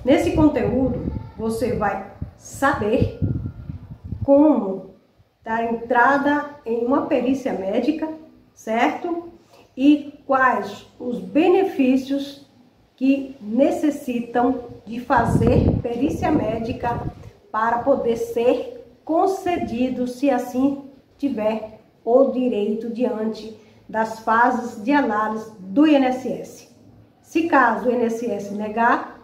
Nesse conteúdo, você vai saber como dar entrada em uma perícia médica, certo? E quais os benefícios que necessitam de fazer perícia médica para poder ser concedido, se assim tiver o direito diante das fases de análise do INSS. Se caso o INSS negar,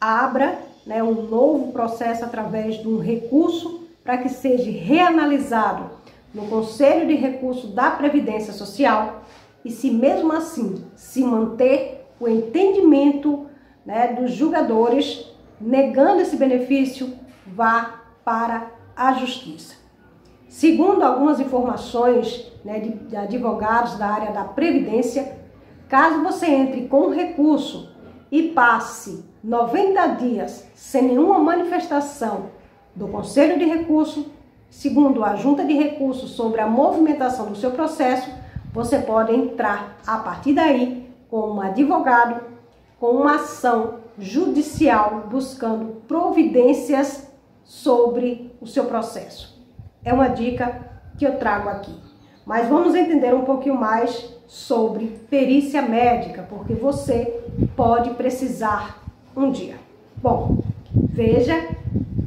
abra um novo processo através de um recurso para que seja reanalisado no Conselho de Recursos da Previdência Social e se mesmo assim se manter o entendimento dos julgadores negando esse benefício, vá para a Justiça. Segundo algumas informações de advogados da área da Previdência, caso você entre com um recurso e passe 90 dias sem nenhuma manifestação do Conselho de Recursos, segundo a Junta de Recursos sobre a movimentação do seu processo, você pode entrar a partir daí com um advogado, com uma ação judicial buscando providências sobre o seu processo. É uma dica que eu trago aqui. Mas vamos entender um pouquinho mais sobre perícia médica, porque você pode precisar um dia. Bom, veja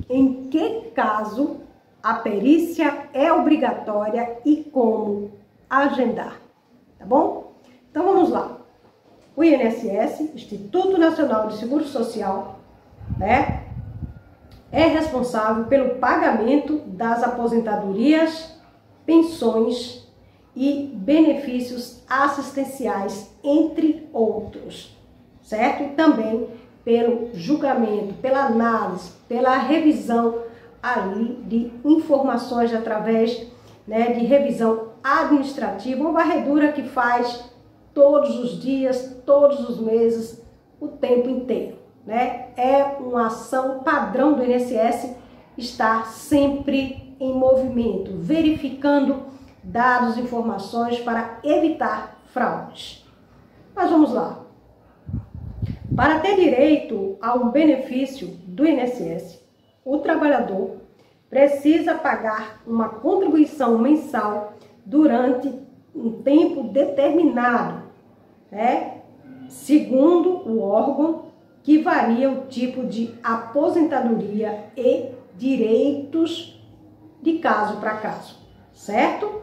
em que caso a perícia é obrigatória e como agendar, tá bom? Então vamos lá. O INSS, Instituto Nacional de Seguro Social, é responsável pelo pagamento das aposentadorias, pensões e benefícios assistenciais, entre outros, certo? E também pelo julgamento, pela análise, pela revisão ali de informações através de revisão administrativa, uma varredura que faz todos os dias, todos os meses, o tempo inteiro, É uma ação padrão do INSS estar sempre em movimento, verificando dados, informações para evitar fraudes. Mas vamos lá. Para ter direito a um benefício do INSS, o trabalhador precisa pagar uma contribuição mensal durante um tempo determinado, segundo o órgão, que varia o tipo de aposentadoria e direitos de caso para caso, certo?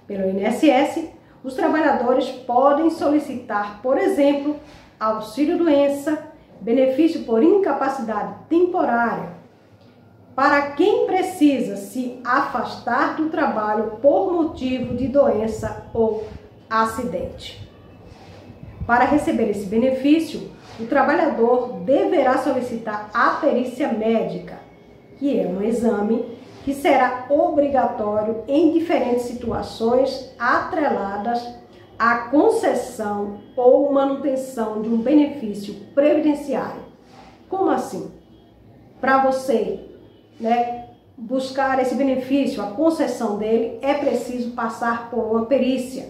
Pelo INSS, os trabalhadores podem solicitar, por exemplo, auxílio-doença, benefício por incapacidade temporária, para quem precisa se afastar do trabalho por motivo de doença ou acidente. Para receber esse benefício, o trabalhador deverá solicitar a perícia médica, que é um exame que será obrigatório em diferentes situações atreladas à concessão ou manutenção de um benefício previdenciário. Como assim? Para você buscar esse benefício, a concessão dele, é preciso passar por uma perícia.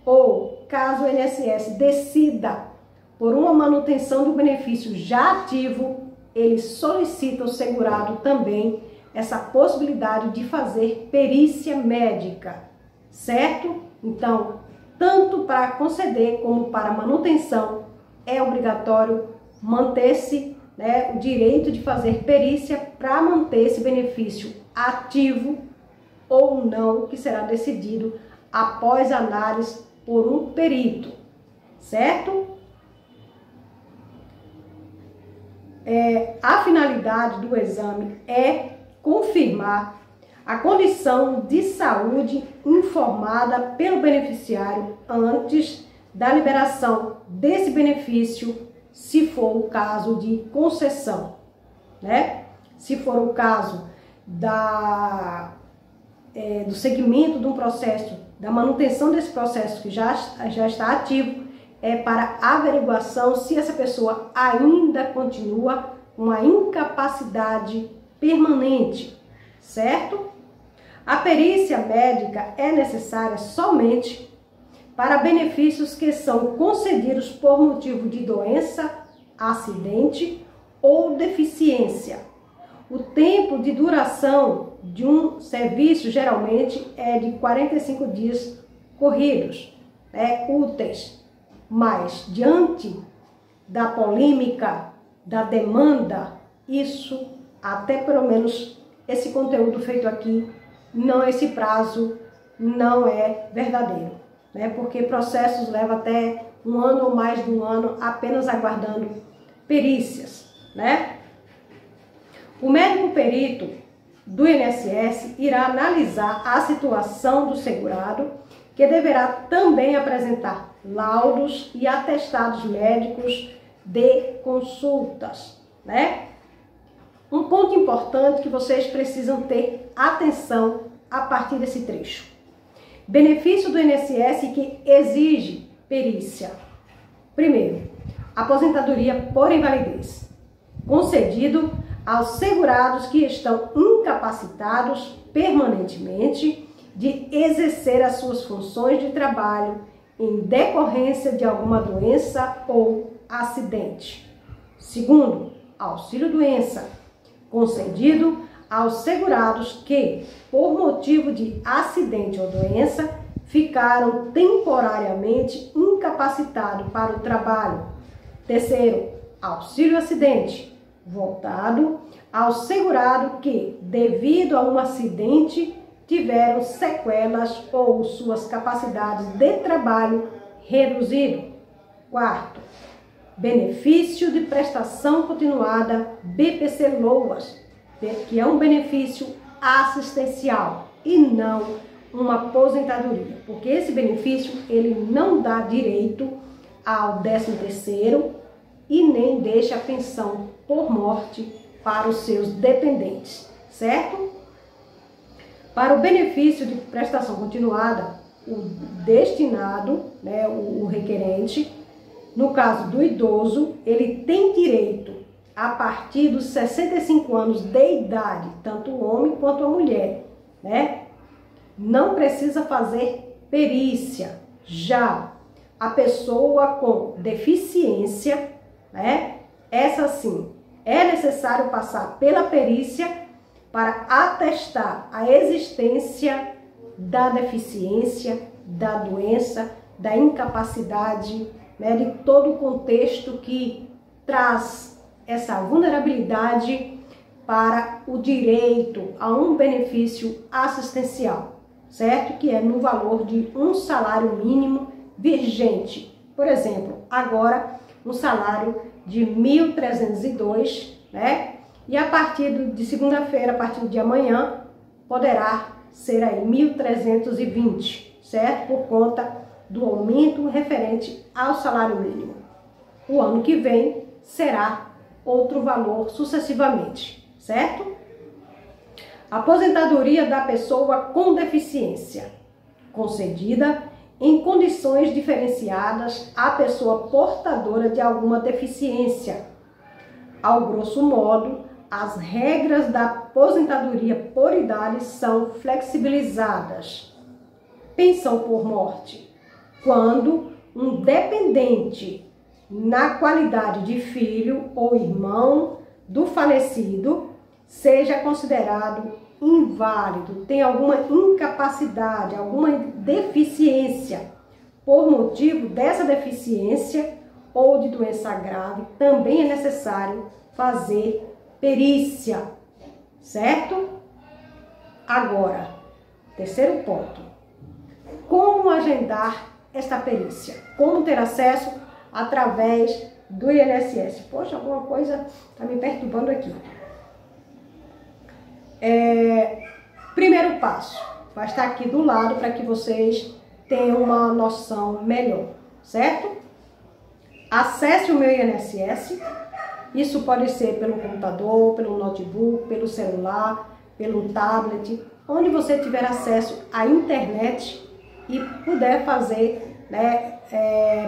Ou, caso o INSS decida por uma manutenção do benefício já ativo, ele solicita ao segurado também essa possibilidade de fazer perícia médica, certo? Então, tanto para conceder como para manutenção, é obrigatório manter-se o direito de fazer perícia para manter esse benefício ativo ou não, que será decidido após análise por um perito, certo? A finalidade do exame é confirmar a condição de saúde informada pelo beneficiário antes da liberação desse benefício, se for o caso de concessão, Se for o caso do segmento de um processo, da manutenção desse processo que já está ativo, é para averiguação se essa pessoa ainda continua com uma incapacidade permanente, certo? A perícia médica é necessária somente para benefícios que são concedidos por motivo de doença, acidente ou deficiência. O tempo de duração de um serviço geralmente é de 45 dias corridos, úteis, mas diante da polêmica, da demanda, isso, até pelo menos esse conteúdo feito aqui, esse prazo não é verdadeiro, porque processos levam até 1 ano ou mais de 1 ano apenas aguardando perícias, O médico perito do INSS irá analisar a situação do segurado, que deverá também apresentar laudos e atestados médicos de consultas, Um ponto importante que vocês precisam ter atenção a partir desse trecho. Benefício do INSS que exige perícia. Primeiro, aposentadoria por invalidez, concedido aos segurados que estão incapacitados permanentemente de exercer as suas funções de trabalho em decorrência de alguma doença ou acidente. Segundo, auxílio-doença, concedido aos segurados que, por motivo de acidente ou doença, ficaram temporariamente incapacitados para o trabalho. Terceiro, auxílio-acidente, voltado ao segurado que, devido a um acidente, tiveram sequelas ou suas capacidades de trabalho reduzido. Quarto, benefício de prestação continuada BPC-LOAS, que é um benefício assistencial e não uma aposentadoria, porque esse benefício ele não dá direito ao 13º e nem deixa a pensão por morte para os seus dependentes, certo? Para o benefício de prestação continuada, o destinado, o requerente, no caso do idoso, ele tem direito a partir dos 65 anos de idade, tanto o homem quanto a mulher, Não precisa fazer perícia. Já a pessoa com deficiência, essa sim, é necessário passar pela perícia para atestar a existência da deficiência, da doença, da incapacidade, de todo o contexto que traz essa vulnerabilidade para o direito a um benefício assistencial, certo? Que é no valor de um salário mínimo vigente. Por exemplo, agora um salário de 1.302, E a partir de segunda-feira, a partir de amanhã, poderá ser aí 1.320, certo? Por conta do aumento referente ao salário mínimo. O ano que vem será outro valor sucessivamente, certo? Aposentadoria da pessoa com deficiência, concedida em condições diferenciadas à pessoa portadora de alguma deficiência. Ao grosso modo, as regras da aposentadoria por idade são flexibilizadas. Pensão por morte, quando um dependente, na qualidade de filho ou irmão do falecido, seja considerado inválido, tem alguma incapacidade, alguma deficiência, por motivo dessa deficiência ou de doença grave, também é necessário fazer perícia, certo? Agora, terceiro ponto. Como agendar esta perícia? Como ter acesso através do INSS? Poxa, alguma coisa está me perturbando aqui. Primeiro passo, vai estar aqui do lado para que vocês tenham uma noção melhor, certo? Acesse o meu INSS. Isso pode ser pelo computador, pelo notebook, pelo celular, pelo tablet, onde você tiver acesso à internet e puder fazer,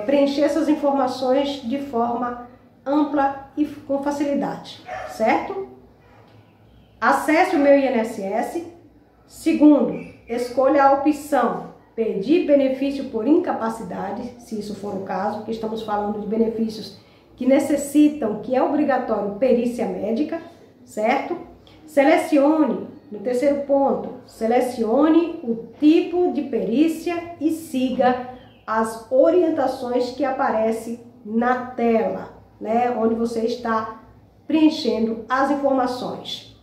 preencher essas informações de forma ampla e com facilidade, certo? Acesse o meu INSS. Segundo, escolha a opção pedir benefício por incapacidade, se isso for o caso, porque estamos falando de benefícios que necessitam, que é obrigatório, perícia médica, certo? Selecione, no terceiro ponto, selecione o tipo de perícia e siga as orientações que aparecem na tela, né? Onde você está preenchendo as informações.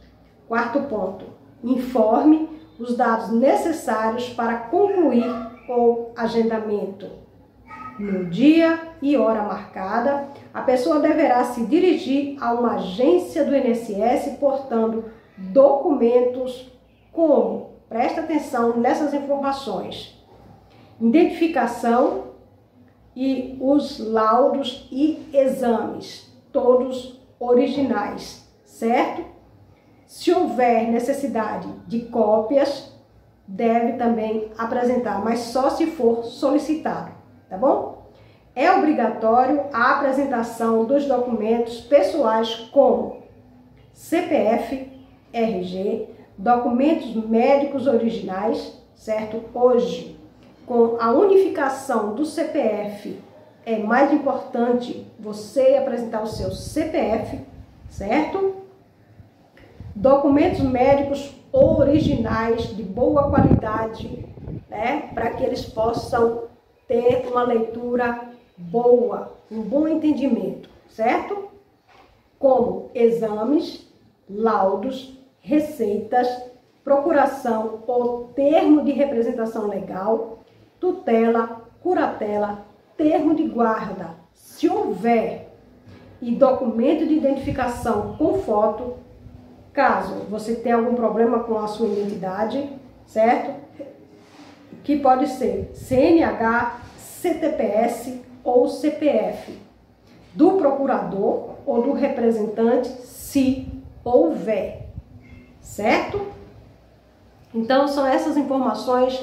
Quarto ponto, informe os dados necessários para concluir o agendamento. No dia e hora marcada, a pessoa deverá se dirigir a uma agência do INSS portando documentos como, presta atenção nessas informações, identificação e os laudos e exames, todos originais, certo? Se houver necessidade de cópias, deve também apresentar, mas só se for solicitado, tá bom? É obrigatório a apresentação dos documentos pessoais como CPF, RG, documentos médicos originais, certo? Hoje, com a unificação do CPF, é mais importante você apresentar o seu CPF, certo? Documentos médicos originais de boa qualidade, né? Para que eles possam ter uma leitura boa, um bom entendimento, certo? Como exames, laudos, receitas, procuração ou termo de representação legal, tutela, curatela, termo de guarda, se houver, e documento de identificação com foto, caso você tenha algum problema com a sua identidade, certo? Que pode ser CNH, CTPS ou CPF, do procurador ou do representante, se houver, certo? Então, são essas informações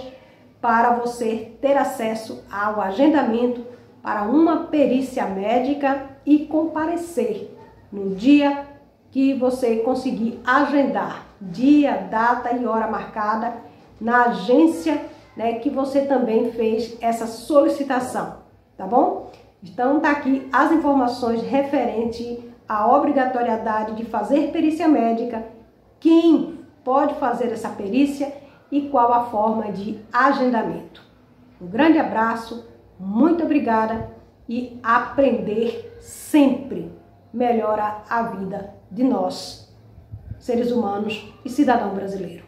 para você ter acesso ao agendamento para uma perícia médica e comparecer no dia que você conseguir agendar, dia, data e hora marcada na agência, né, que você também fez essa solicitação, tá bom? Então, tá aqui as informações referentes à obrigatoriedade de fazer perícia médica, quem pode fazer essa perícia e qual a forma de agendamento. Um grande abraço, muito obrigada e aprender sempre melhora a vida de nós, seres humanos e cidadão brasileiro.